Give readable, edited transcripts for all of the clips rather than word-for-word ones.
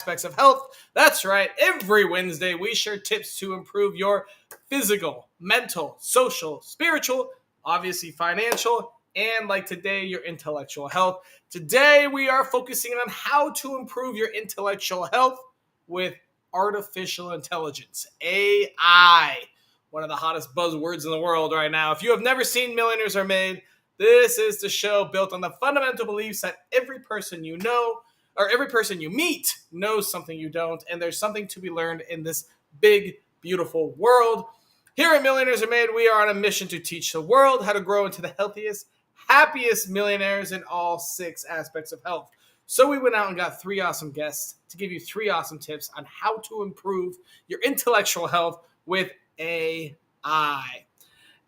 Aspects of health. That's right. Every Wednesday, we share tips to improve your physical, mental, social, spiritual, obviously financial, and like today, your intellectual health. Today, we are focusing on how to improve your intellectual health with artificial intelligence, AI, one of the hottest buzzwords in the world right now. If you have never seen Millionaires Are Made, this is the show built on the fundamental beliefs that every person you know or every person you meet knows something you don't, and there's something to be learned in this big, beautiful world. Here at Millionaires Are Made, we are on a mission to teach the world how to grow into the healthiest, happiest millionaires in all 6 aspects of health. So we went out and got 3 awesome guests to give you 3 awesome tips on how to improve your intellectual health with AI.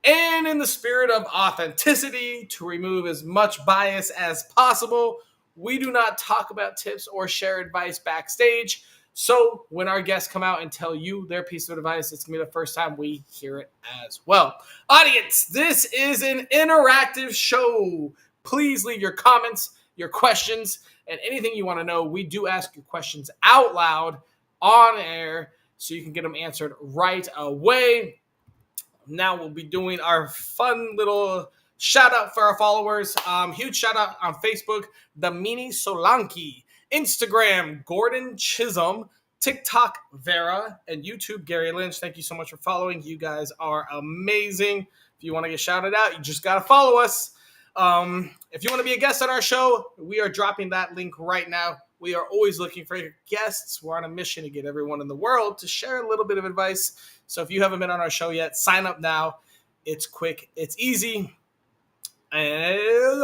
And in the spirit of authenticity, to remove as much bias as possible, we do not talk about tips or share advice backstage. So when our guests come out and tell you their piece of advice, it's going to be the first time we hear it as well. Audience, this is an interactive show. Please leave your comments, your questions, and anything you want to know. We do ask your questions out loud on air so you can get them answered right away. Now we'll be doing our fun little shout out for our followers. Huge shout out on Facebook, Damini Solanki, Instagram, Gordon Chisholm, TikTok, Vera, and YouTube, Gary Lynch. Thank you so much for following. You guys are amazing. If you want to get shouted out, you just got to follow us. If you want to be a guest on our show, we are dropping that link right now. We are always looking for guests. We're on a mission to get everyone in the world to share a little bit of advice. So if you haven't been on our show yet, sign up now. It's quick. It's easy. And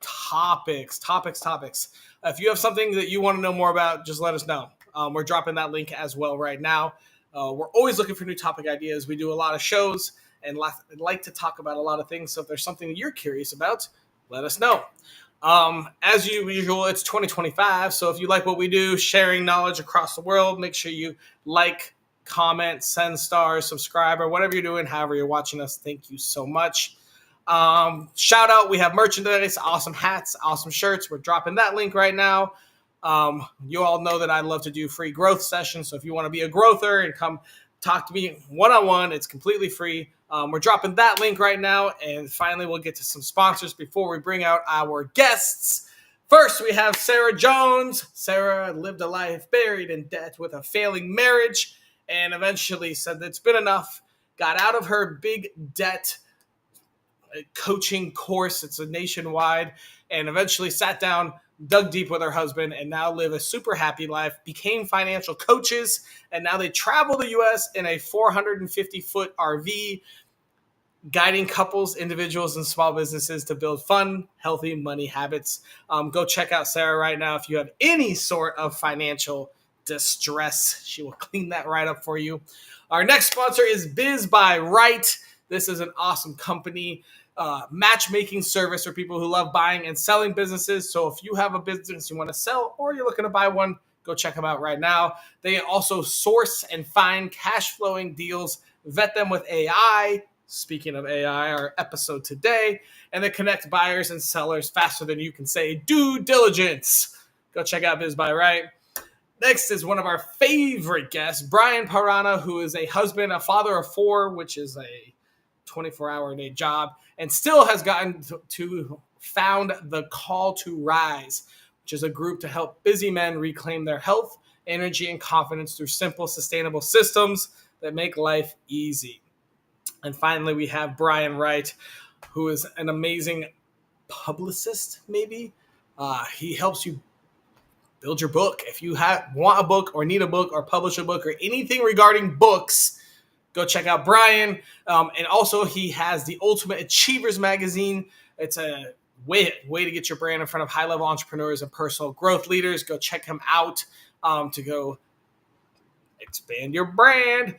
topics. If you have something that you want to know more about, just let us know. We're dropping that link as well right now. We're always looking for new topic ideas. We do a lot of shows and like to talk about a lot of things. So if there's something that you're curious about, let us know. As usual, it's 2025. So if you like what we do, sharing knowledge across the world, make sure you like, comment, send stars, subscribe, or whatever you're doing, however you're watching us. Thank you so much. Shout out, we have merchandise, awesome hats, awesome shirts. We're dropping that link right now. You all know that I love to do free growth sessions. So if you want to be a growther and come talk to me one-on-one, it's completely free. We're dropping that link right now. And finally, we'll get to some sponsors before we bring out our guests. First, we have Sarah Jones. Sarah lived a life buried in debt with a failing marriage and eventually said that it's been enough, got out of her big debt coaching course. It's a nationwide, and eventually sat down, dug deep with her husband, and now live a super happy life, became financial coaches, and now they travel the U.S. in a 450-foot RV, guiding couples, individuals, and small businesses to build fun, healthy money habits. Go check out Sarah right now if you have any sort of financial distress. She will clean that right up for you. Our next sponsor is Biz by Right. This is an awesome company, matchmaking service for people who love buying and selling businesses. So if you have a business you want to sell or you're looking to buy one, go check them out right now. They also source and find cash flowing deals, vet them with AI. Speaking of AI, our episode today, and they connect buyers and sellers faster than you can say due diligence. Go check out Biz by Right. Next is one of our favorite guests, Brian Parana, who is a husband, a father of 4, which is a 24-hour-a-day job, and still has gotten to found the Call to Rise, which is a group to help busy men reclaim their health, energy, and confidence through simple, sustainable systems that make life easy. And finally, we have Brian Wright, who is an amazing publicist, maybe. He helps you build your book. If you want a book or need a book or publish a book or anything regarding books, go check out Brian. And also, he has the Ultimate Achievers magazine. It's a way to get your brand in front of high-level entrepreneurs and personal growth leaders. Go check him out to go expand your brand.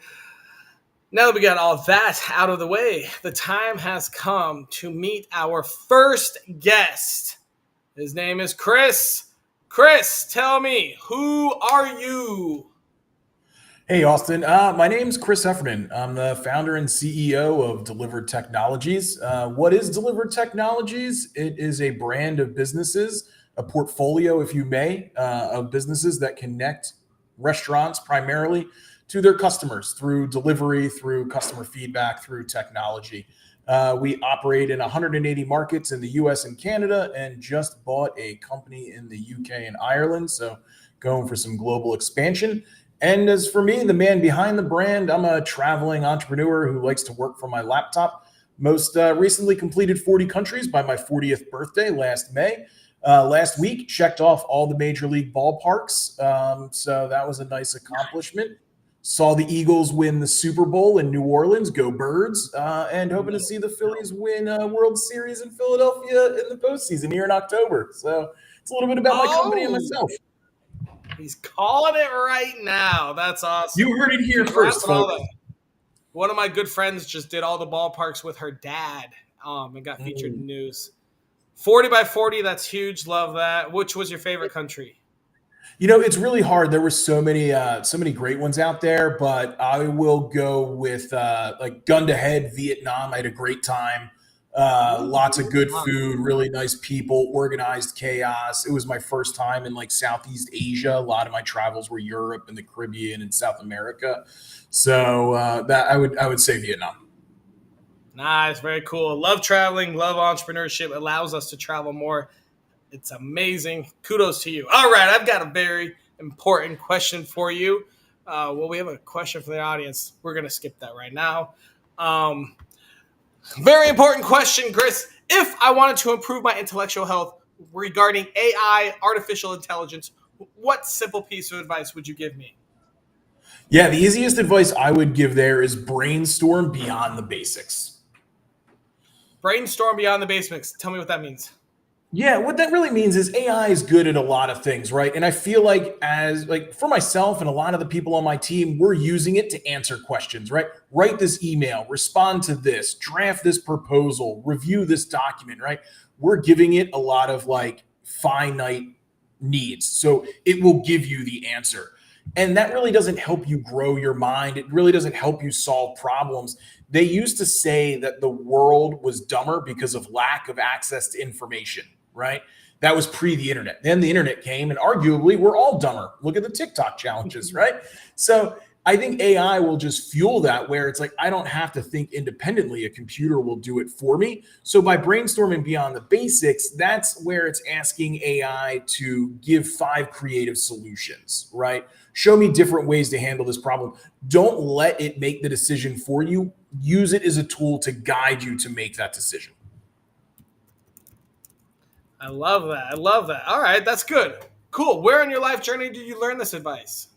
Now that we got all that out of the way, the time has come to meet our first guest. His name is Chris. Chris, tell me, who are you? Hey, Austin. My name's Chris Heffernan. I'm the founder and CEO of Delivered Technologies. What is Delivered Technologies? It is a brand of businesses a portfolio, if you may, of businesses that connect restaurants primarily to their customers through delivery, through customer feedback, through technology. We operate in 180 markets in the US and Canada, and just bought a company in the UK and Ireland. So going for some global expansion. And as for me, the man behind the brand, I'm a traveling entrepreneur who likes to work from my laptop. Most recently completed 40 countries by my 40th birthday last May. Last week, checked off all the major league ballparks. So that was a nice accomplishment. Saw the Eagles win the Super Bowl in New Orleans, go Birds, and hoping to see the Phillies win a World Series in Philadelphia in the postseason here in October. So it's a little bit about my company and myself. He's calling it right now. That's awesome. You heard it here first, folks. One of my good friends just did all the ballparks with her dad and got featured in the news. 40 by 40, that's huge. Love that. Which was your favorite country? You know, it's really hard. There were so many great ones out there, but I will go with like gun to head Vietnam. I had a great time. Lots of good food, really nice people, organized chaos. It was my first time in like Southeast Asia. A lot of my travels were Europe and the Caribbean and South America. So that I would say Vietnam. Nice, very cool. Love traveling, love entrepreneurship. Allows us to travel more. It's amazing. Kudos to you. All right, I've got a very important question for you. Well, we have a question for the audience. We're going to skip that right now. Very important question, Chris. If I wanted to improve my intellectual health regarding AI, artificial intelligence, what simple piece of advice would you give me? Yeah, the easiest advice I would give there is brainstorm beyond the basics. Brainstorm beyond the basics. Tell me what that means. Yeah, what that really means is AI is good at a lot of things, right? And I feel like for myself and a lot of the people on my team, we're using it to answer questions, right? Write this email, respond to this, draft this proposal, review this document, right? We're giving it a lot of like finite needs. So it will give you the answer. And that really doesn't help you grow your mind. It really doesn't help you solve problems. They used to say that the world was dumber because of lack of access to information, right? That was pre the internet. Then the internet came, and arguably we're all dumber. Look at the TikTok challenges, right? So I think AI will just fuel that, where it's like, I don't have to think independently. A computer will do it for me. So by brainstorming beyond the basics, that's where it's asking AI to give 5 creative solutions, right? Show me different ways to handle this problem. Don't let it make the decision for you. Use it as a tool to guide you to make that decision. I love that. I love that. All right, that's good. Cool. Where in your life journey did you learn this advice?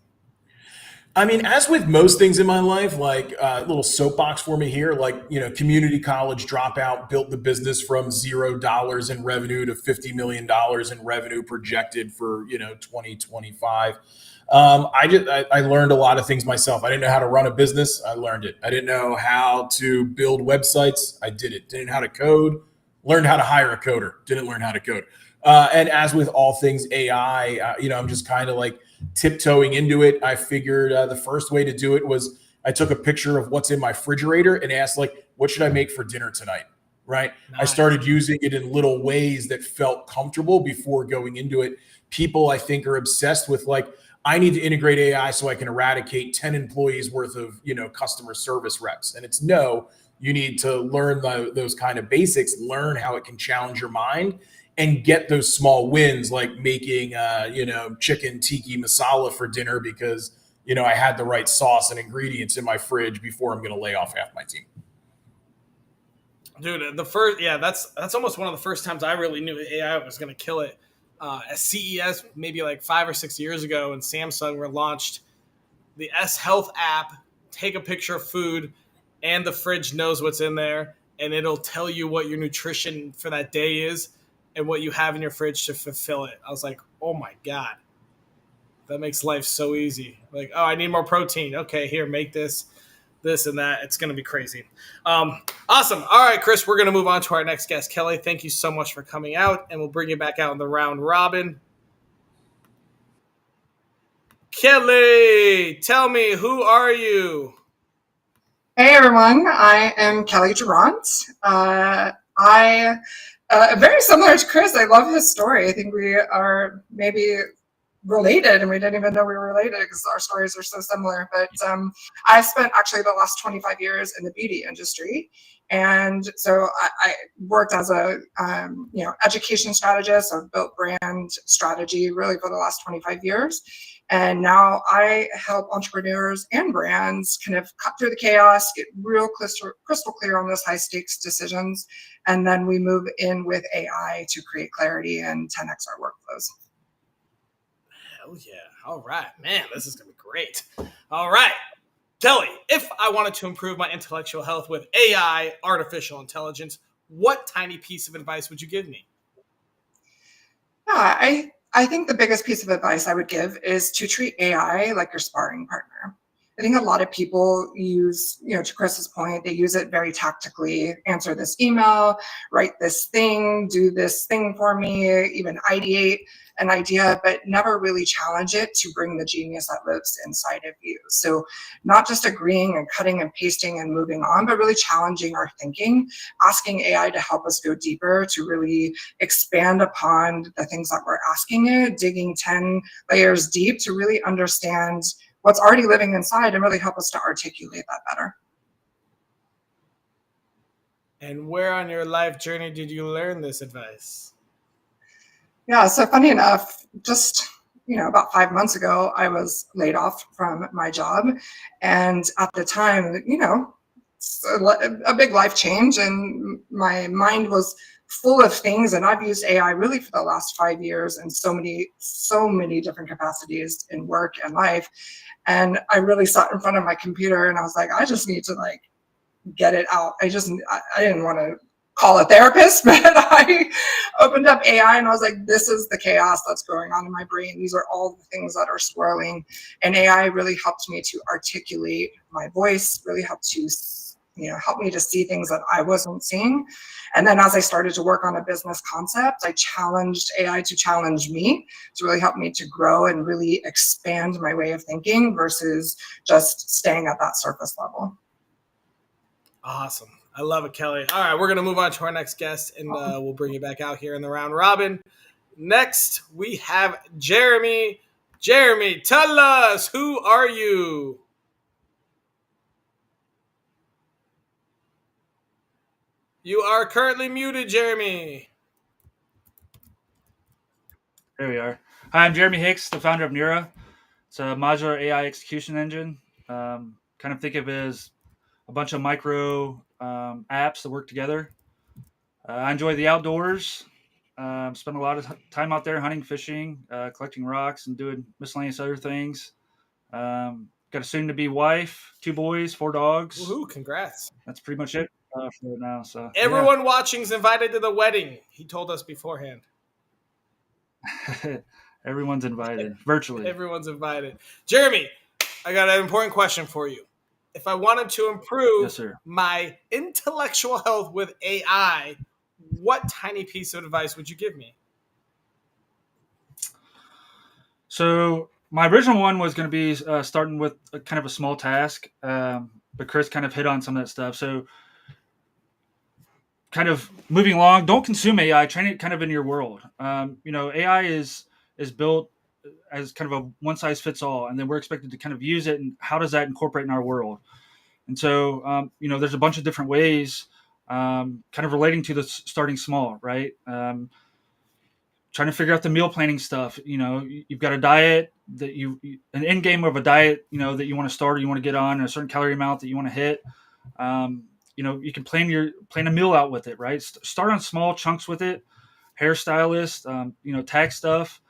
I mean, as with most things in my life, like a little soapbox for me here, like, community college dropout, built the business from $0 in revenue to $50 million in revenue projected for, 2025. I learned a lot of things myself. I didn't know how to run a business. I learned it. I didn't know how to build websites. I did it. Didn't know how to code. Learned how to hire a coder. Didn't learn how to code. And as with all things AI, I'm just kind of like tiptoeing into it. I figured the first way to do it was I took a picture of what's in my refrigerator and asked, like, what should I make for dinner tonight? Right. Nice. I started using it in little ways that felt comfortable before going into it. People, I think, are obsessed with like, I need to integrate AI so I can eradicate 10 employees worth of, customer service reps. And it's no, you need to learn those kind of basics, learn how it can challenge your mind, and get those small wins, like making, chicken tikka masala for dinner because, I had the right sauce and ingredients in my fridge before I'm going to lay off half my team. Dude, that's almost one of the first times I really knew AI was going to kill it. At CES, maybe like 5 or 6 years ago, when Samsung were launched the S Health app, take a picture of food, and the fridge knows what's in there, and it'll tell you what your nutrition for that day is and what you have in your fridge to fulfill it. I was like, oh my God, that makes life so easy. Like, oh, I need more protein. Okay, here, make this and that. It's going to be crazy. Awesome. All right, Chris, we're going to move on to our next guest. Kelli, thank you so much for coming out, and we'll bring you back out in the round robin. Kelli, tell me, who are you? Hey, everyone. I am Kelli Jeramie. I Very similar to Chris. I love his story. I think we are maybe related, and we didn't even know we were related because our stories are so similar. But I spent actually the last 25 years in the beauty industry, and so I worked as a education strategist. I've built brand strategy really for the last 25 years. And now I help entrepreneurs and brands kind of cut through the chaos, get real crystal clear on those high stakes decisions. And then we move in with AI to create clarity and 10x our workflows. Hell yeah. All right, man, this is going to be great. All right, Kelli, if I wanted to improve my intellectual health with AI, artificial intelligence, what tiny piece of advice would you give me? Yeah, I think the biggest piece of advice I would give is to treat AI like your sparring partner. I think a lot of people use, to Chris's point, they use it very tactically. Answer this email, write this thing, do this thing for me, even ideate an idea, but never really challenge it to bring the genius that lives inside of you. So not just agreeing and cutting and pasting and moving on, but really challenging our thinking, asking AI to help us go deeper, to really expand upon the things that we're asking it, digging 10 layers deep to really understand what's already living inside and really help us to articulate that better. And where on your life journey did you learn this advice? Yeah, so funny enough, just about 5 months ago, I was laid off from my job. And at the time, it's a big life change, and my mind was full of things. And I've used AI really for the last 5 years in so many different capacities in work and life. And I really sat in front of my computer and I was like, I just need to get it out. I didn't want to call a therapist, but I opened up AI and I was like, this is the chaos that's going on in my brain. These are all the things that are swirling. And AI really helped me to articulate my voice, really helped to help me to see things that I wasn't seeing. And then as I started to work on a business concept, I challenged AI to challenge me, to really help me to grow and really expand my way of thinking versus just staying at that surface level. Awesome. I love it, Kelli. All right, we're going to move on to our next guest, and we'll bring you back out here in the round robin. Next, we have Jeramie. Jeramie, tell us, who are you? You are currently muted, Jeramie. There we are. Hi, I'm Jeramie Hicks, the founder of Neura. It's a modular AI execution engine. Kind of think of it as a bunch of micro apps that work together. I enjoy the outdoors. Spend a lot of time out there hunting, fishing, collecting rocks, and doing miscellaneous other things. Got a soon-to-be wife, 2 boys, 4 dogs. Woohoo, congrats. That's pretty much it for now. So everyone watching's invited to the wedding. He told us beforehand. Everyone's invited, virtually. Everyone's invited. Jeramie, I got an important question for you. If I wanted to improve my intellectual health with AI, what tiny piece of advice would you give me? So my original one was going to be starting with kind of a small task, but Chris kind of hit on some of that stuff. So kind of moving along, don't consume AI, train it kind of in your world. AI is built as kind of a one size fits all, and then we're expected to kind of use it. And how does that incorporate in our world? And so, there's a bunch of different ways, kind of relating to the starting small, right? Trying to figure out the meal planning stuff. You've got a diet that an end game of a diet, that you want to start or you want to get on, a certain calorie amount that you want to hit. You can plan a meal out with it, right? Start on small chunks with it, hairstylist, tag stuff.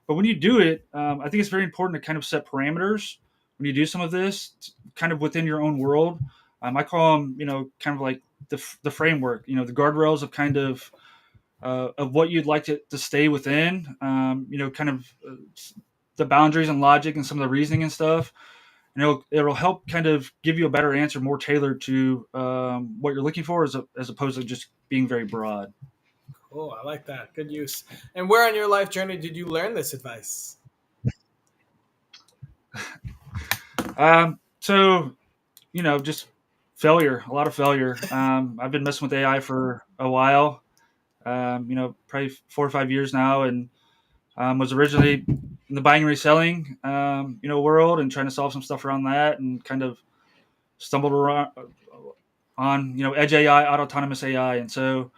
But when you do it, I think it's very important to kind of set parameters when you do some of this, kind of within your own world. I call them, kind of like the framework, the guardrails of kind of what you'd like to stay within, kind of the boundaries and logic and some of the reasoning and stuff. It'll help kind of give you a better answer, more tailored to what you're looking for, as opposed to just being very broad. Oh, I like that. Good use. And where on your life journey did you learn this advice? Just failure, a lot of failure. I've been messing with AI for a while. Probably 4 or 5 years now, and was originally in the buying and reselling, world, and trying to solve some stuff around that, and kind of stumbled around on, edge AI, autonomous AI. And so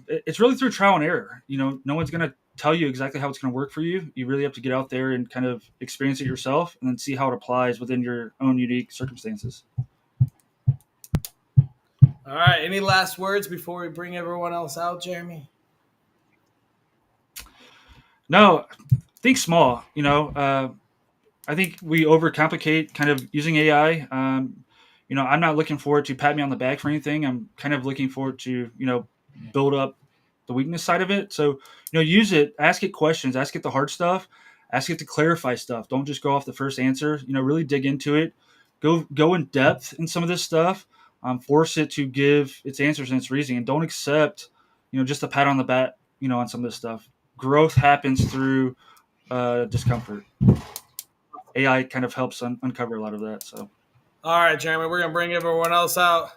it's really through trial and error. No one's going to tell you exactly how it's going to work for you. You really have to get out there and kind of experience it yourself, and then see how it applies within your own unique circumstances. All right. Any last words before we bring everyone else out, Jeramie? No, think small. I think we overcomplicate kind of using AI. I'm not looking forward to pat me on the back for anything. I'm kind of looking forward to, build up the weakness side of it. So, use it, ask it questions, ask it the hard stuff, ask it to clarify stuff. Don't just go off the first answer, really dig into it, go in depth in some of this stuff, force it to give its answers and its reasoning, and don't accept, just a pat on the back, on some of this stuff. Growth happens through discomfort. AI kind of helps uncover a lot of that. So, all right, Jeramie, we're gonna bring everyone else out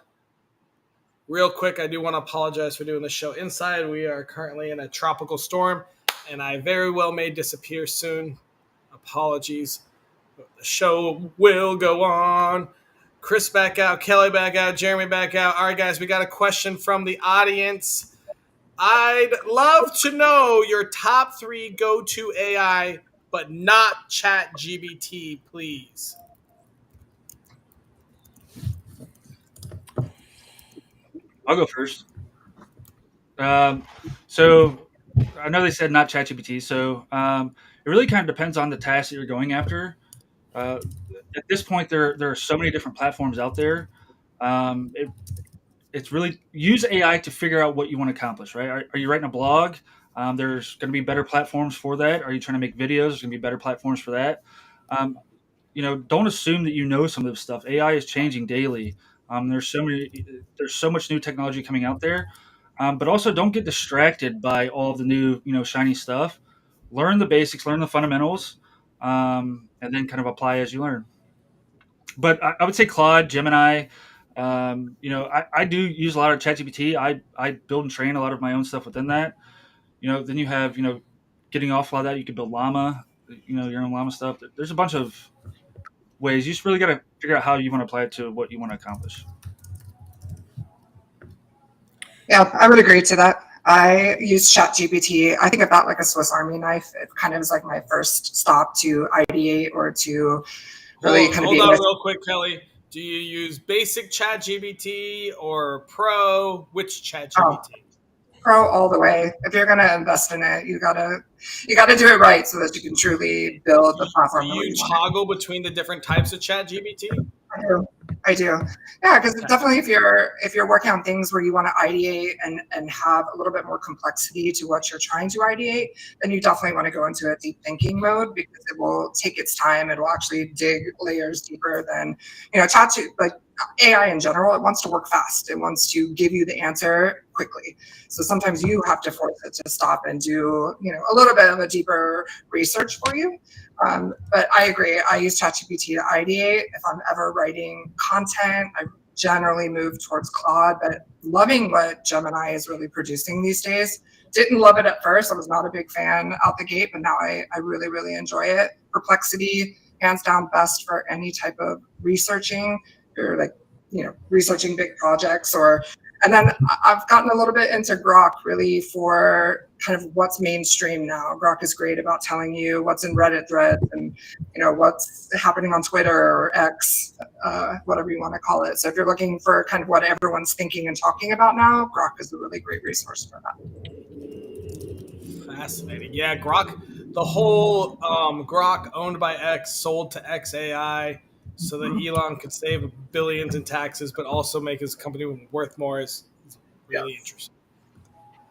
real quick. I do want to apologize for doing the show inside. We are currently in a tropical storm, and I very well may disappear soon. Apologies. But the show will go on. Chris back out, Kelly back out, Jeramie back out. All right, guys, we got a question from the audience. I'd love to know your top 3 go-to AI, but not ChatGPT, please. I'll go first. So I know they said not ChatGPT. So it really kind of depends on the task that you're going after. At this point, there are so many different platforms out there. It's really use AI to figure out what you want to accomplish, right? Are you writing a blog? There's going to be better platforms for that. Are you trying to make videos? There's going to be better platforms for that. Don't assume that you know some of this stuff. AI is changing daily. There's so much new technology coming out there, but also don't get distracted by all of the new, shiny stuff. Learn the basics, learn the fundamentals, and then kind of apply as you learn. But I would say Claude, Gemini. I do use a lot of ChatGPT. I build and train a lot of my own stuff within that. Then you have, getting off a lot of that. You could build Llama, your own Llama stuff. There's a bunch of ways. You just really got to figure out how you want to apply it to what you want to accomplish. Yeah, I would agree to that. I use ChatGPT. I think of that like a Swiss Army knife. It kind of is like my first stop to ideate or to really kind of be. Hold on real quick, Kelly. Do you use basic ChatGPT or Pro? Which ChatGPT? Oh, Pro all the way. If you're gonna invest in it, you gotta do it right so that you can truly build the platform. Do you toggle between the different types of ChatGPT? I do. Yeah, because definitely if you're working on things where you want to ideate and have a little bit more complexity to what you're trying to ideate, then you definitely want to go into a deep thinking mode because it will take its time. It will actually dig layers deeper than, like AI in general. It wants to work fast. It wants to give you the answer quickly. So sometimes you have to force it to stop and do, a little bit of a deeper research for you. But I agree. I use ChatGPT to ideate. If I'm ever writing content, I generally move towards Claude, but loving what Gemini is really producing these days. Didn't love it at first. I was not a big fan out the gate, but now I really, really enjoy it. Perplexity, hands down best for any type of researching or researching big projects and then I've gotten a little bit into Grok really for kind of what's mainstream now. Grok is great about telling you what's in Reddit threads and, what's happening on Twitter or X, whatever you want to call it. So if you're looking for kind of what everyone's thinking and talking about now, Grok is a really great resource for that. Fascinating. Yeah, Grok, the whole Grok owned by X, sold to XAI, so that Elon could save billions in taxes, but also make his company worth more is really interesting.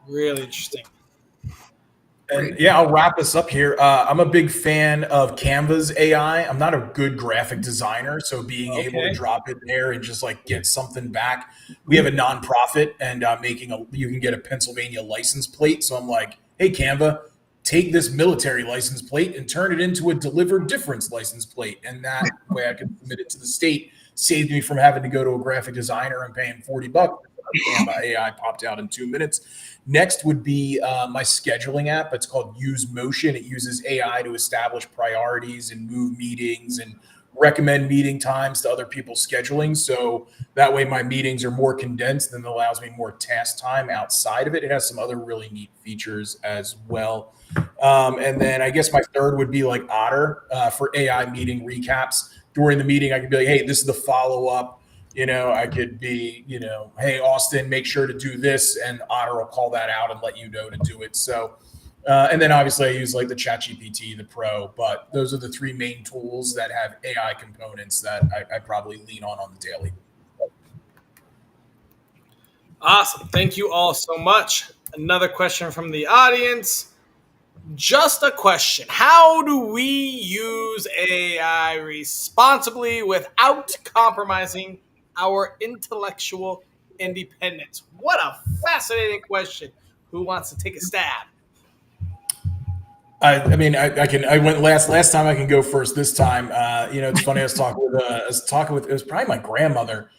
Really interesting. And yeah, I'll wrap us up here. I'm a big fan of Canva's AI. I'm not a good graphic designer, so being able to drop it there and just like get something back. We have a nonprofit, and you can get a Pennsylvania license plate. So I'm like, hey, Canva, take this military license plate and turn it into a deliver difference license plate. And that way I can submit it to the state. Saved me from having to go to a graphic designer and paying $40 Bam, AI popped out in 2 minutes. Next would be my scheduling app. It's called Use Motion. It uses AI to establish priorities and move meetings and recommend meeting times to other people's scheduling. So that way my meetings are more condensed and allows me more task time outside of it. It has some other really neat features as well. And then I guess my third would be like Otter for AI meeting recaps. During the meeting, I could be like, hey, this is the follow-up. I could be, hey, Austin, make sure to do this. And Otter will call that out and let you know to do it. So, and then obviously I use like the ChatGPT, the Pro, but those are the three main tools that have AI components that I probably lean on the daily. Awesome. Thank you all so much. Another question from the audience. Just a question. How do we use AI responsibly without compromising our intellectual independence? What a fascinating question. Who wants to take a stab? I mean, I can. I went last time. I can go first this time. It's funny. I was talking with. It was probably my grandmother,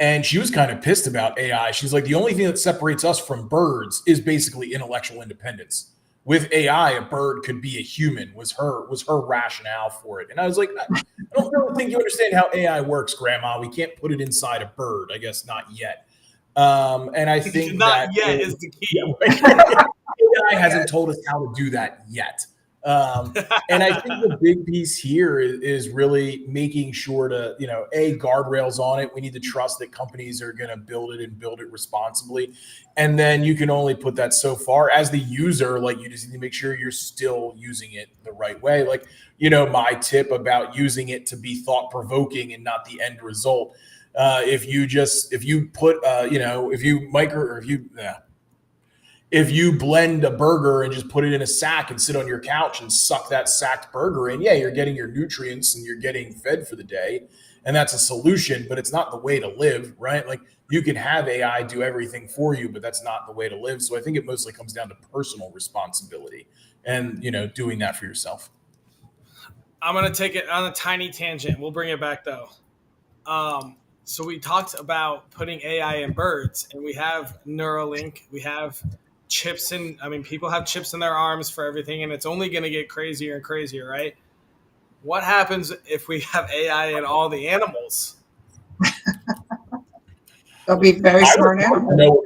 and she was kind of pissed about AI. She's like, the only thing that separates us from birds is basically intellectual independence. With AI, a bird could be a human. Was her rationale for it? And I was like, I don't really think you understand how AI works, Grandma. We can't put it inside a bird. I guess not yet. And I think not that yet is the key. AI hasn't told us how to do that yet. And I think the big piece here is really making sure to, guardrails on it. We need to trust that companies are going to build it responsibly. And then you can only put that so far as the user. Like, you just need to make sure you're still using it the right way. Like, my tip about using it to be thought provoking and not the end result. If you blend a burger and just put it in a sack and sit on your couch and suck that sacked burger in, you're getting your nutrients and you're getting fed for the day. And that's a solution, but it's not the way to live, right? Like, you can have AI do everything for you, but that's not the way to live. So I think it mostly comes down to personal responsibility and, doing that for yourself. I'm going to take it on a tiny tangent. We'll bring it back though. So we talked about putting AI in birds, and we have Neuralink. We have chips people have chips in their arms for everything, and it's only going to get crazier and crazier, right? What happens if we have AI in all the animals? They'll be very smart animals.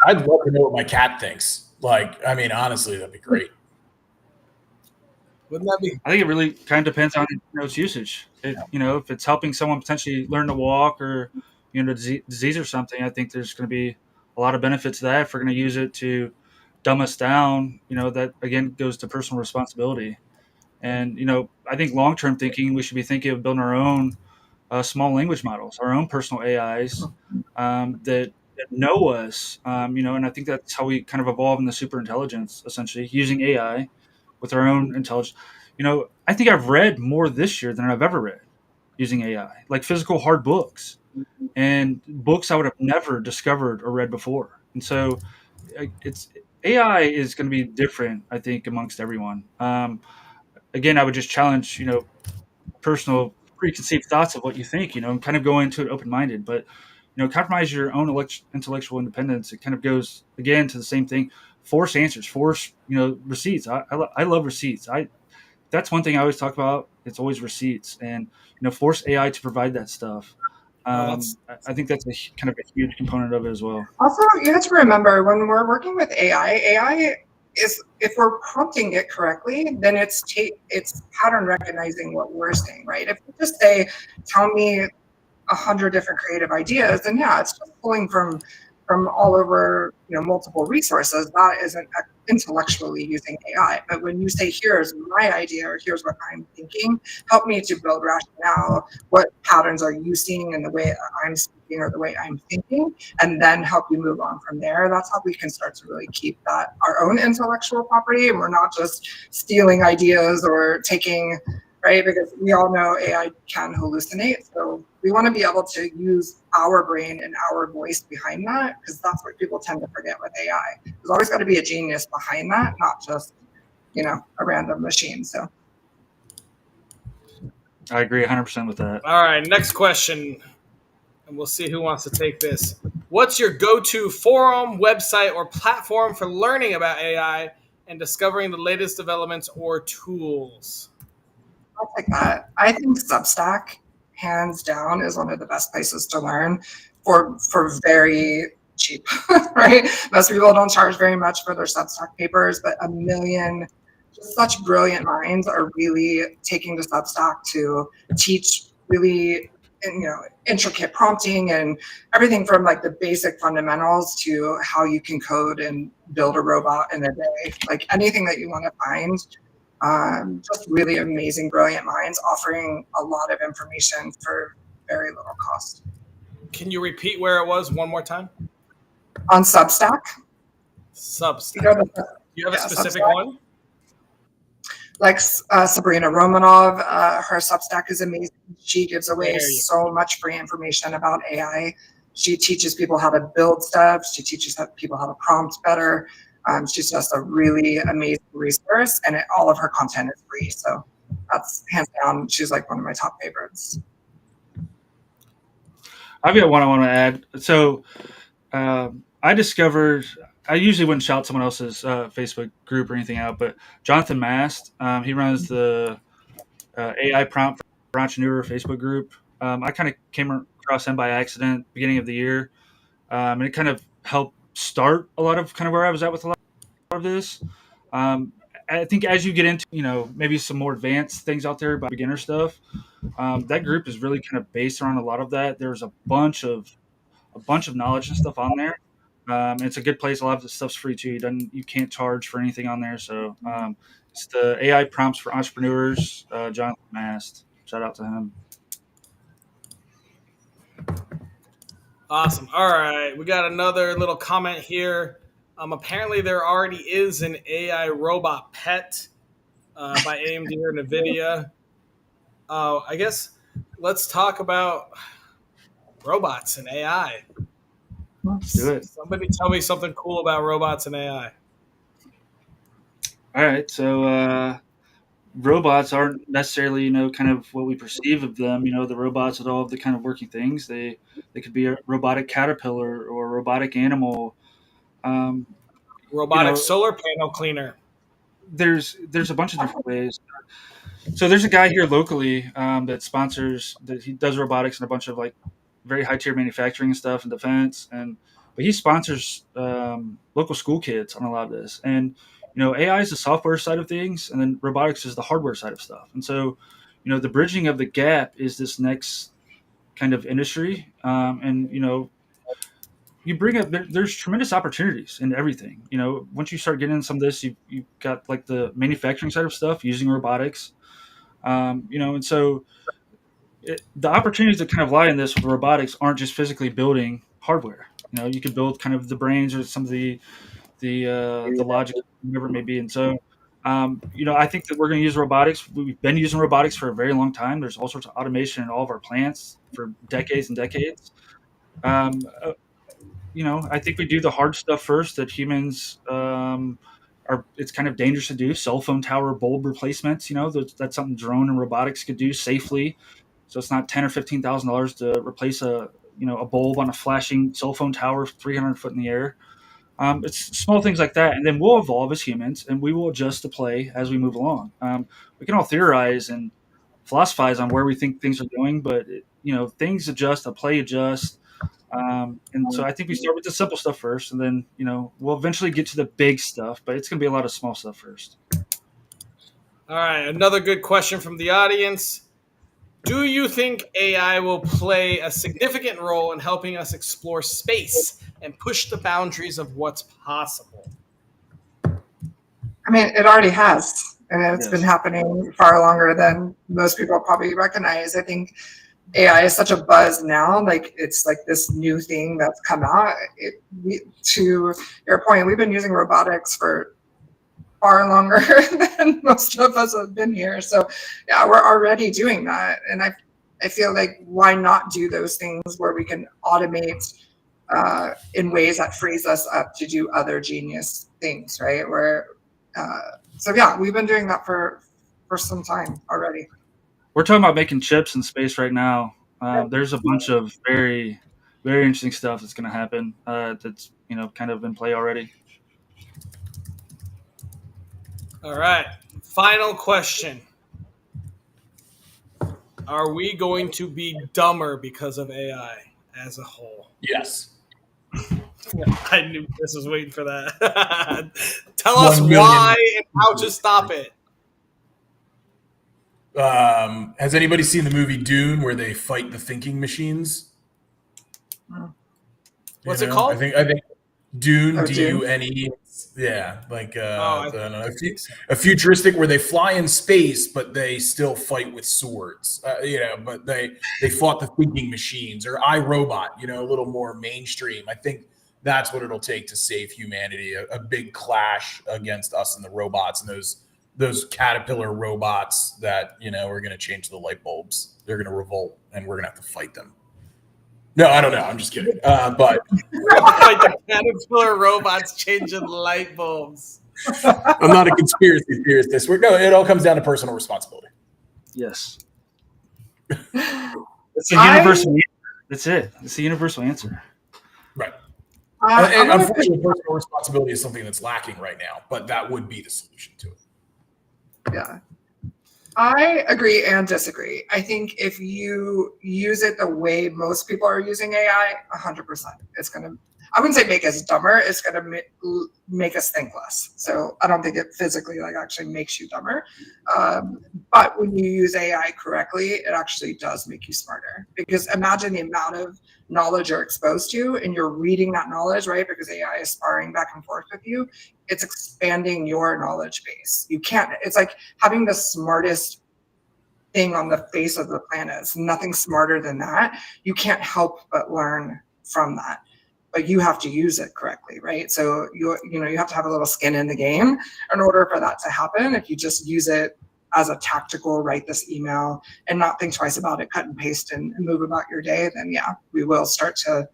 I'd love to know what my cat thinks. Honestly, that'd be great. Wouldn't that be? I think it really kind of depends on its usage. If it's helping someone potentially learn to walk or disease or something, I think there's going to be a lot of benefits to that. If we're going to use it to dumb us down, that again goes to personal responsibility. And I think long-term thinking, we should be thinking of building our own small language models, our own personal AIs that know us. And I think that's how we kind of evolve in the super intelligence, essentially using AI with our own intelligence. I think I've read more this year than I've ever read using AI, like physical hard books and books I would have never discovered or read before. And so it's AI is going to be different, I think, amongst everyone. Again, I would just challenge, personal preconceived thoughts of what you think, and kind of go into it open-minded, but, compromise your own intellectual independence. It kind of goes again to the same thing. Force answers, force, receipts. I love receipts. That's one thing I always talk about. It's always receipts, and, force AI to provide that stuff. I think that's kind of a huge component of it as well. Also, you have to remember when we're working with AI is, if we're prompting it correctly, then it's pattern recognizing what we're saying, right? If you just say, tell me 100 different creative ideas, then it's just pulling from all over, multiple resources. That isn't intellectually using AI. But when you say, here's my idea, or here's what I'm thinking, help me to build rationale. What patterns are you seeing in the way I'm speaking or the way I'm thinking? And then help you move on from there. That's how we can start to really keep that our own intellectual property. And we're not just stealing ideas or taking, right? Because we all know AI can hallucinate. So we want to be able to use our brain and our voice behind that, because that's what people tend to forget with AI. There's always got to be a genius behind that, not just, a random machine. So I agree 100% with that. All right, next question. and we'll see who wants to take this. What's your go-to forum, website, or platform for learning about AI and discovering the latest developments or tools? I'll take that. I think Substack, hands down, is one of the best places to learn for very cheap, right? Most people don't charge very much for their Substack papers, but a million just such brilliant minds are really taking to Substack to teach really intricate prompting and everything from like the basic fundamentals to how you can code and build a robot in a day. Like anything that you want to find. Just really amazing, brilliant minds offering a lot of information for very little cost. Can you repeat where it was one more time? On Substack. Substack. Do you have a specific Substack. one? Like Sabrina Romanov, her Substack is amazing. She gives away so much free information about AI. She teaches people how to build stuff. She teaches people how to prompt better. She's just a really amazing resource, and all of her content is free. So that's hands down, she's like one of my top favorites. I've got one I want to add. So I discovered, I usually wouldn't shout someone else's Facebook group or anything out, but Jonathan Mast, he runs the AI Prompt for Entrepreneur Facebook group. I kind of came across him by accident beginning of the year, and it kind of helped start a lot of kind of where I was at with a lot of this. I think as you get into, maybe some more advanced things out there about beginner stuff, that group is really kind of based around a lot of that. There's a bunch of knowledge and stuff on there. It's a good place. A lot of the stuff's free too. You can't charge for anything on there. So it's the AI Prompts for Entrepreneurs, Jonathan Mast. Shout out to him. Awesome. All right. We got another little comment here. Apparently there already is an AI robot pet by AMD or NVIDIA. I guess let's talk about robots and AI. Let's do it. Somebody tell me something cool about robots and AI. All right. So robots aren't necessarily, kind of what we perceive of them. The robots with all of the kind of working things. They could be a robotic caterpillar or a robotic animal. Robotic solar panel cleaner. There's a bunch of different ways. So there's a guy here locally that he does robotics and a bunch of like very high tier manufacturing and stuff and defense, but he sponsors local school kids on a lot of this. And AI is the software side of things, and then robotics is the hardware side of stuff. And so the bridging of the gap is this next kind of industry, and you bring up there's tremendous opportunities in everything. Once you start getting into some of this, you've got like the manufacturing side of stuff using robotics, and so the opportunities that kind of lie in this with robotics aren't just physically building hardware. You could build kind of the brains or some of the logic, whatever it may be. And so, I think that we're going to use robotics. We've been using robotics for a very long time. There's all sorts of automation in all of our plants for decades and decades. I think we do the hard stuff first that humans it's kind of dangerous to do. Cell phone tower bulb replacements, that's something drone and robotics could do safely. So it's not $10,000 or $15,000 to replace a bulb on a flashing cell phone tower 300 foot in the air. It's small things like that, and then we'll evolve as humans, and we will adjust to play as we move along. We can all theorize and philosophize on where we think things are going, but things adjust, a play adjusts. And so I think we start with the simple stuff first, and then we'll eventually get to the big stuff, but it's going to be a lot of small stuff first. All right, another good question from the audience. Do you think AI will play a significant role in helping us explore space and push the boundaries of what's possible? I mean, it already has, and it's been happening far longer than most people probably recognize. I think AI is such a buzz now, like it's like this new thing that's come out. To your point, we've been using robotics for far longer than most of us have been here. So yeah, we're already doing that. And I feel like why not do those things where we can automate in ways that frees us up to do other genius things, right? So yeah, we've been doing that for some time already. We're talking about making chips in space right now. There's a bunch of very, very interesting stuff that's going to happen. That's kind of in play already. All right. Final question. Are we going to be dumber because of AI as a whole? Yes. I knew Chris was waiting for that. Tell us 1 million. why and how to stop it. Has anybody seen the movie Dune where they fight the thinking machines? What's it called? I think Dune, Oh, Dune. Yeah, like I don't know, a futuristic where they fly in space, but they still fight with swords. But they fought the thinking machines, or iRobot. A little more mainstream. I think that's what it'll take to save humanity. A big clash against us and the robots, and those caterpillar robots that are going to change the light bulbs. They're going to revolt, and we're going to have to fight them. No, I don't know. I'm just kidding. But like the caterpillar robots changing light bulbs. I'm not a conspiracy theorist. No, it all comes down to personal responsibility. Yes. It's a universal answer. That's it. It's a universal answer. Right. And unfortunately, personal responsibility is something that's lacking right now, but that would be the solution to it. Yeah. I agree and disagree. I think if you use it the way most people are using AI, 100%, it's going to, I wouldn't say make us dumber. It's going to make us think less. So I don't think it physically actually makes you dumber. But when you use AI correctly, it actually does make you smarter. Because imagine the amount of knowledge you're exposed to, and you're reading that knowledge, right? Because AI is sparring back and forth with you. It's expanding your knowledge base. It's like having the smartest thing on the face of the planet. It's nothing smarter than that. You can't help but learn from that. But you have to use it correctly, right? So you have to have a little skin in the game in order for that to happen. If you just use it as a tactical, write this email and not think twice about it, cut and paste and move about your day, then yeah, we will start to,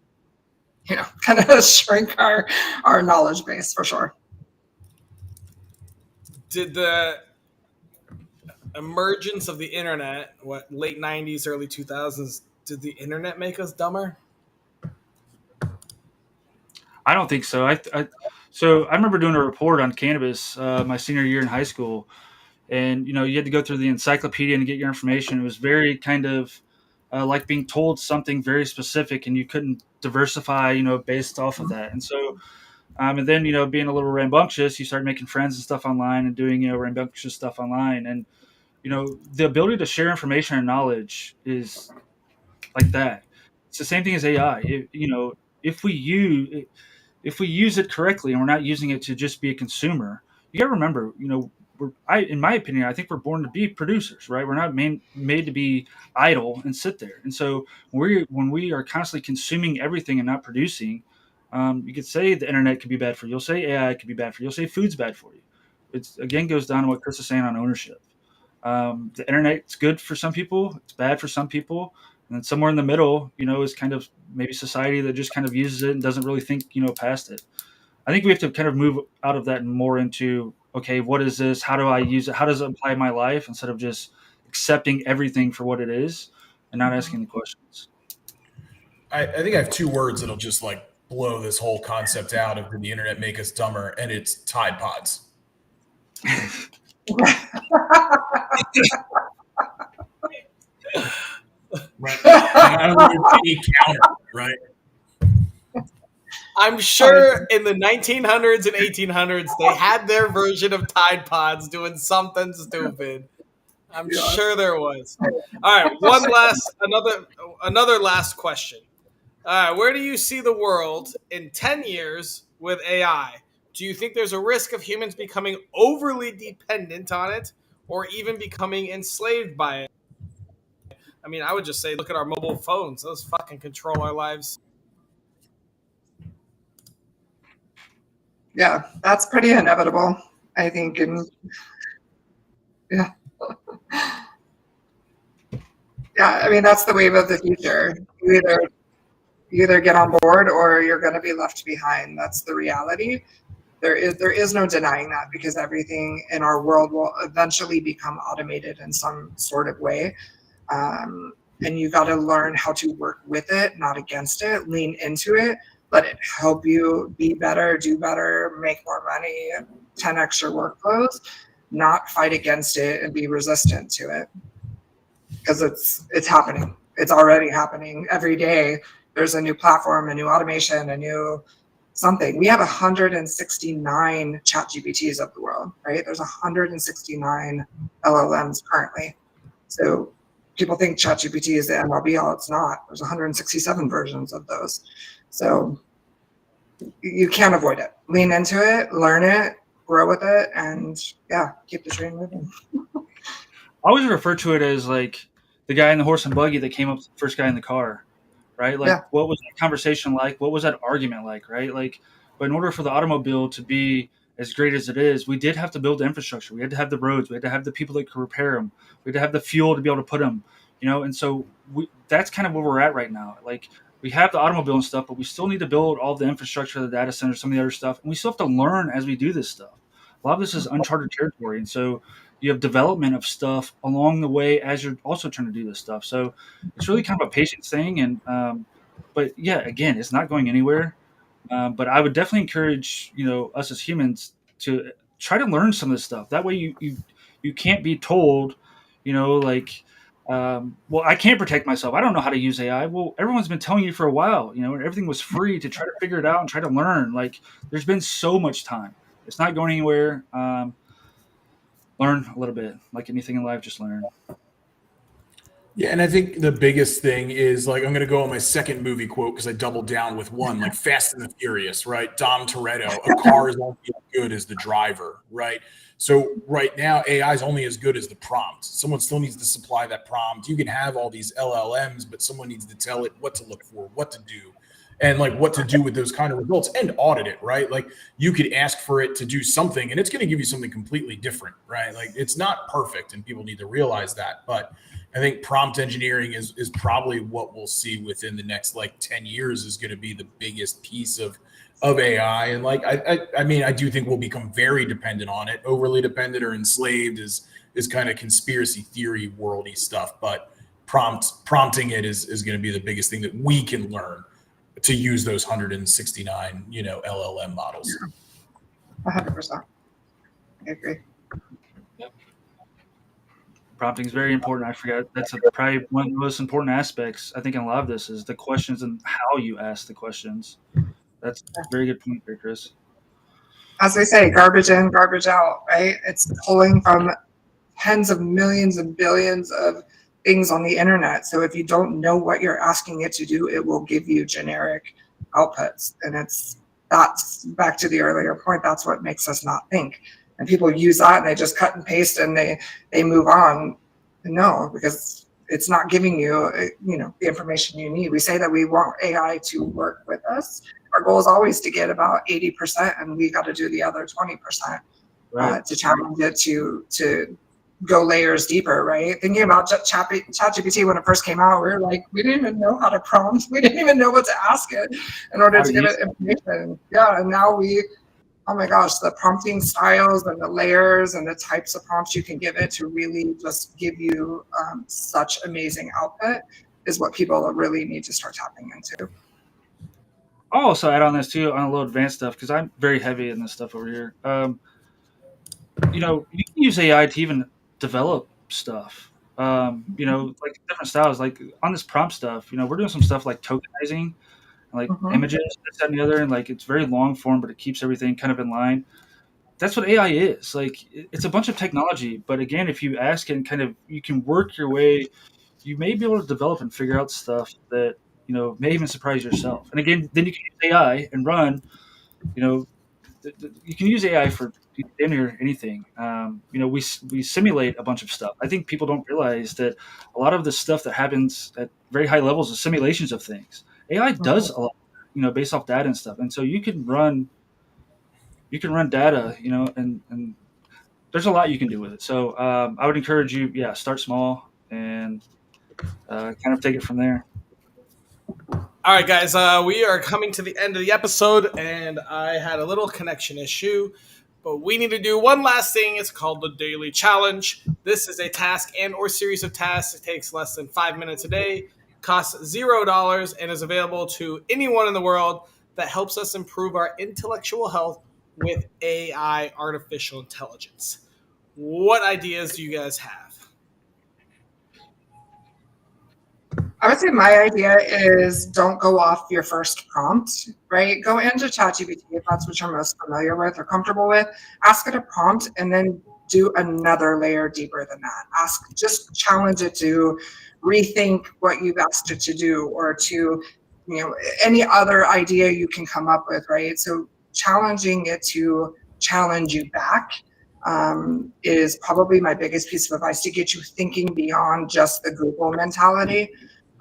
kind of shrink our knowledge base for sure. Did the emergence of the internet, late 90s, early 2000s, did the internet make us dumber? I don't think so. So I remember doing a report on cannabis my senior year in high school, and you had to go through the encyclopedia and get your information. It was very kind of like being told something very specific, and you couldn't diversify, based off of that. And so, and then being a little rambunctious, you start making friends and stuff online and doing rambunctious stuff online, and the ability to share information and knowledge is like that. It's the same thing as AI. If we use it correctly and we're not using it to just be a consumer, you got to remember, in my opinion, I think we're born to be producers, right? We're not made to be idle and sit there. And so when we are constantly consuming everything and not producing, you could say the internet could be bad for you. You'll say AI could be bad for you. You'll say food's bad for you. It's again goes down to what Chris is saying on ownership. The internet's good for some people. It's bad for some people. And then somewhere in the middle, is kind of maybe society that just kind of uses it and doesn't really think, past it. I think we have to kind of move out of that and more into, okay, what is this? How do I use it? How does it apply in my life? Instead of just accepting everything for what it is and not asking the questions. I think I have two words that'll just blow this whole concept out of did the internet make us dumber, and it's Tide Pods. Right. I don't know any counter, right? I'm sure in the 1900s and 1800s they had their version of Tide Pods doing something stupid. I'm sure there was. All right, another last question. All right, where do you see the world in 10 years with AI? Do you think there's a risk of humans becoming overly dependent on it or even becoming enslaved by it? I mean, I would just say, look at our mobile phones. Those fucking control our lives. Yeah, that's pretty inevitable, I think. Yeah. Yeah, I mean, that's the wave of the future. You either get on board or you're going to be left behind. That's the reality. There is no denying that, because everything in our world will eventually become automated in some sort of way. and you got to learn how to work with it, not against it. Lean into it, let it help you be better, do better, make more money, 10x your workflows, not fight against it and be resistant to it, because it's happening. It's already happening every day. There's a new platform, a new automation, a new something. We have 169 chat GPTs of the world, right? There's 169 LLMs currently. So people think chat GPT is the end all be all. It's not. There's 167 versions of those. So you can't avoid it. Lean into it, learn it, grow with it, and yeah, keep the train moving. I always refer to it as like the guy in the horse and buggy that came up to the first guy in the car, right? Like, Yeah. what was that conversation like? What was that argument like, right? Like, but in order for the automobile to be as great as it is, we did have to build the infrastructure. We had to have the roads. We had to have the people that could repair them. We had to have the fuel to be able to put them, and so that's kind of where we're at right now. Like, we have the automobile and stuff, but we still need to build all the infrastructure, the data centers, some of the other stuff. And we still have to learn as we do this stuff. A lot of this is uncharted territory. And so you have development of stuff along the way as you're also trying to do this stuff. So it's really kind of a patience thing. And, but yeah, again, it's not going anywhere. But I would definitely encourage, us as humans to try to learn some of this stuff. That way you can't be told, like, well, I can't protect myself. I don't know how to use AI. Well, everyone's been telling you for a while, and everything was free to try to figure it out and try to learn. Like, there's been so much time. It's not going anywhere. Learn a little bit. Like anything in life, just learn. Yeah, and I think the biggest thing is, like, I'm going to go on my second movie quote because I doubled down with one, like Fast and the Furious, right? Dom Toretto, a car is only as good as the driver, right? So right now, AI is only as good as the prompt. Someone still needs to supply that prompt. You can have all these LLMs, but someone needs to tell it what to look for, what to do, and like what to do with those kind of results and audit it, right? Like, you could ask for it to do something and it's going to give you something completely different, right? Like, it's not perfect and people need to realize that. But I think prompt engineering is probably what we'll see within the next like 10 years is going to be the biggest piece of AI. And like, I mean, I do think we'll become very dependent on it. Overly dependent or enslaved is kind of conspiracy theory worldy stuff, but prompting it is going to be the biggest thing that we can learn to use those 169, LLM models. 100%. I agree. Yep. Prompting is very important. I forgot that's probably one of the most important aspects. I think in a lot of this is the questions and how you ask the questions. That's a very good point there, Chris. As they say, garbage in, garbage out, right? It's pulling from tens of millions and billions of things on the internet. So if you don't know what you're asking it to do, it will give you generic outputs. And that's back to the earlier point. That's what makes us not think. And people use that and they just cut and paste and they move on. No, because it's not giving you, the information you need. We say that we want AI to work with us. Our goal is always to get about 80%, and we got to do the other 20% Right. to challenge it to go layers deeper, right? Thinking about ChatGPT when it first came out, we were like, we didn't even know how to prompt. We didn't even know what to ask it in order to give it information. Yeah, and now oh my gosh, the prompting styles and the layers and the types of prompts you can give it to really just give you such amazing output is what people really need to start tapping into. I'll also add on this too, on a little advanced stuff, because I'm very heavy in this stuff over here. You can use AI to even develop stuff. Like different styles. Like on this prompt stuff, we're doing some stuff like tokenizing, like images, this, that, and the other, and like it's very long form, but it keeps everything kind of in line. That's what AI is. Like, it's a bunch of technology, but again, if you ask it and kind of, you can work your way, you may be able to develop and figure out stuff that may even surprise yourself. And again, then you can use AI and run. You can use AI for any or anything. We simulate a bunch of stuff. I think people don't realize that a lot of the stuff that happens at very high levels is simulations of things. AI does a lot, based off data and stuff. And so you can run data, and there's a lot you can do with it. So I would encourage you, start small and kind of take it from there. All right, guys, we are coming to the end of the episode, and I had a little connection issue. But we need to do one last thing. It's called the Daily Challenge. This is a task and or series of tasks. It takes less than 5 minutes a day, costs $0, and is available to anyone in the world that helps us improve our intellectual health with AI, artificial intelligence. What ideas do you guys have? I would say my idea is don't go off your first prompt, right? Go into ChatGPT if that's what you're most familiar with or comfortable with. Ask it a prompt and then do another layer deeper than that. Just challenge it to rethink what you've asked it to do, or to, any other idea you can come up with, right? So challenging it to challenge you back is probably my biggest piece of advice, to get you thinking beyond just the Google mentality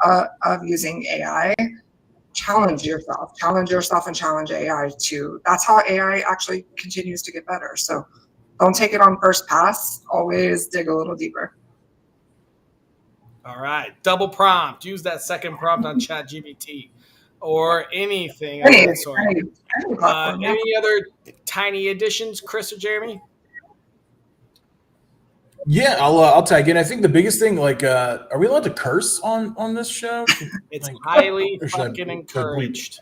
of using AI. Challenge yourself, and challenge AI too. That's how AI actually continues to get better. So don't take it on first pass. Always dig a little deeper. All right, double prompt. Use that second prompt on ChatGPT or anything of Any that sort. platform, yeah. Any other tiny additions, Chris or Jeramie? Yeah, I'll tag in. I think the biggest thing, like, are we allowed to curse on this show? It's Like, highly or should I fucking bleep? encouraged.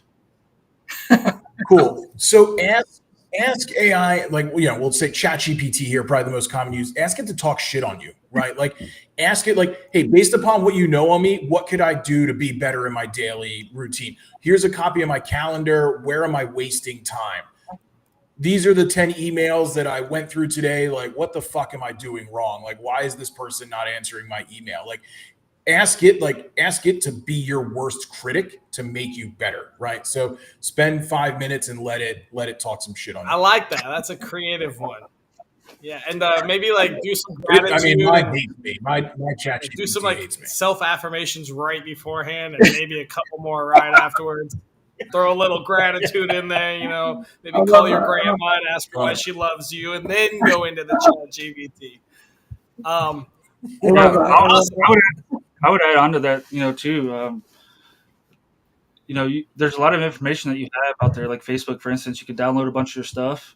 Cool. So ask AI, like, we'll say ChatGPT here, probably the most common use. Ask it to talk shit on you, right? Like, ask it, like, hey, based upon what you know on me, what could I do to be better in my daily routine? Here's a copy of my calendar. Where am I wasting time? These are the 10 emails that I went through today. Like, what the fuck am I doing wrong? Like, why is this person not answering my email? Like, ask it to be your worst critic to make you better, right? So spend 5 minutes and let it talk some shit on you. I like that. That's a creative one. Yeah, and maybe like do some gratitude. I mean, mine hates me. My ChatGPT do some hates me. self affirmations right beforehand, and maybe a couple more right afterwards. Throw a little gratitude in there, maybe call your grandma and ask her why she loves you, and then go into the ChatGPT. I would add on to that, too. There's a lot of information that you have out there, like Facebook, for instance. You could download a bunch of your stuff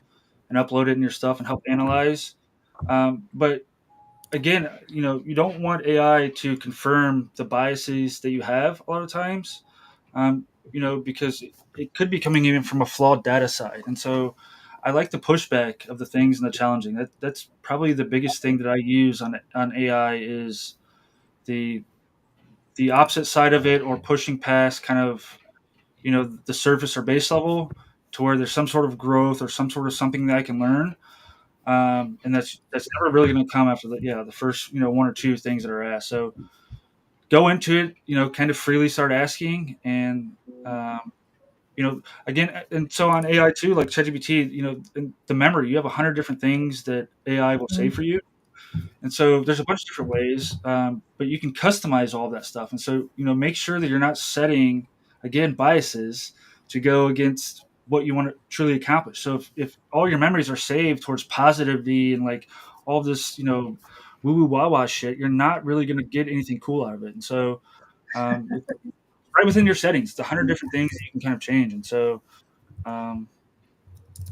and upload it in your stuff and help analyze. But again, you don't want AI to confirm the biases that you have a lot of times, because it could be coming even from a flawed data side. And so I like the pushback of the things and the challenging. That's probably the biggest thing that I use on AI is the opposite side of it, or pushing past kind of, the surface or base level to where there's some sort of growth or some sort of something that I can learn. And that's never really going to come after the first, one or two things that are asked. So go into it, kind of freely start asking. And, again, and so on AI too, like ChatGPT, in the memory, you have 100 different things that AI will say for you. And so there's a bunch of different ways, but you can customize all that stuff. And so, make sure that you're not setting, again, biases to go against what you want to truly accomplish. So if all your memories are saved towards positivity and like all this, woo woo wah wah shit, you're not really going to get anything cool out of it. And so, right within your settings, it's 100 different things that you can kind of change. And so, I'd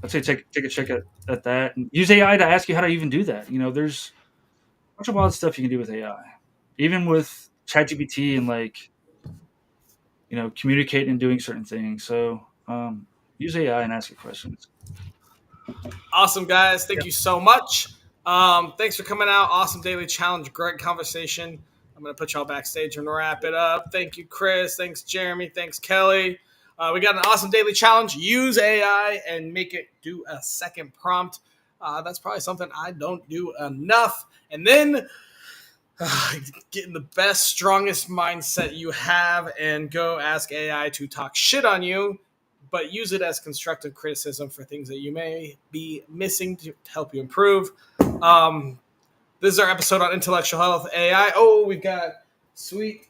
say take a check at that, and use AI to ask you how to even do that. There's a bunch of wild stuff you can do with AI, even with ChatGPT and communicating and doing certain things. So use AI and ask it questions. Awesome, guys. Thank you so much. Thanks for coming out. Awesome daily challenge. Great conversation. I'm going to put y'all backstage and wrap it up. Thank you, Chris. Thanks, Jeramie. Thanks, Kelli. We got an awesome daily challenge. Use AI and make it do a second prompt. That's probably something I don't do enough. And then get in the best, strongest mindset you have and go ask AI to talk shit on you, but use it as constructive criticism for things that you may be missing to help you improve. This is our episode on intellectual health AI. Oh, we've got sweet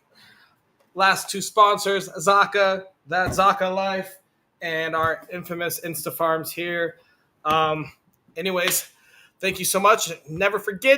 last two sponsors, Zaka, That Zaka Life, and our infamous Insta Farms here. Anyways, thank you so much. Never forget,